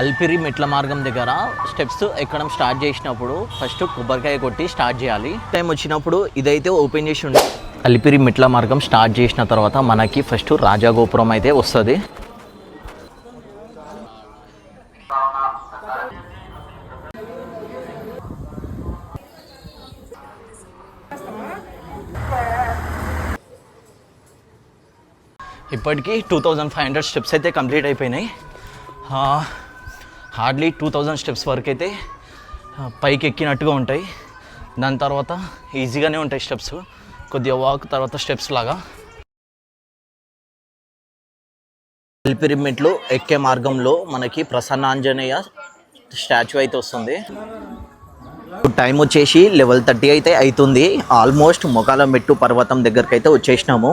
అల్పిరి మెట్ల మార్గం దగ్గర స్టెప్స్ ఎక్కడం స్టార్ట్ చేసినప్పుడు ఫస్ట్ కొబ్బరికాయ కొట్టి స్టార్ట్ చేయాలి. టైం వచ్చినప్పుడు ఇదైతే ఓపెన్ చేసి ఉండే. అల్పిరి మెట్ల మార్గం స్టార్ట్ చేసిన తర్వాత మనకి ఫస్ట్ రాజగోపురం అయితే వస్తుంది. ఇప్పటికీ 2500 స్టెప్స్ అయితే కంప్లీట్ అయిపోయినాయి. హార్డ్లీ 2000 స్టెప్స్ వరకు అయితే పైకి ఎక్కినట్టుగా ఉంటాయి. దాని తర్వాత ఈజీగానే ఉంటాయి స్టెప్స్, కొద్దిగా వాక్ తర్వాత స్టెప్స్ లాగా. అల్పిరి మెట్లు ఎక్కే మార్గంలో మనకి ప్రసన్నాంజనేయ స్టాచ్యూ అయితే వస్తుంది. టైం వచ్చేసి 11:30 అయితే అవుతుంది. ఆల్మోస్ట్ మొగాల మెట్టు పర్వతం దగ్గరికి అయితే వచ్చేసినాము.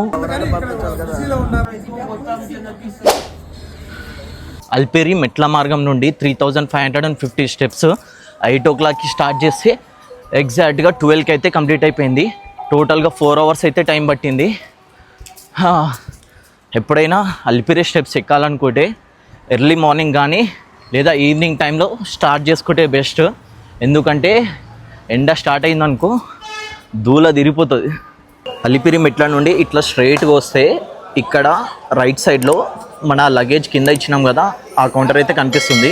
అల్పిరి మెట్ల మార్గం నుండి 3550 స్టెప్స్ 8 o'clockకి స్టార్ట్ చేస్తే ఎగ్జాక్ట్గా 12కి అయితే కంప్లీట్ అయిపోయింది. టోటల్గా 4 hours అయితే టైం పట్టింది. ఎప్పుడైనా అల్పిరి స్టెప్స్ ఎక్కాలనుకుంటే ఎర్లీ మార్నింగ్ కానీ లేదా ఈవినింగ్ టైంలో స్టార్ట్ చేసుకుంటే బెస్ట్. ఎందుకంటే ఎండ స్టార్ట్ అయిందనుకో దూల తిరిగిపోతుంది. అల్పిరి మెట్ల నుండి ఇట్లా స్ట్రైట్గా వస్తే ఇక్కడ రైట్ సైడ్లో మన లగేజ్ కింద ఇచ్చినాం కదా, ఆ కౌంటర్ అయితే కనిపిస్తుంది.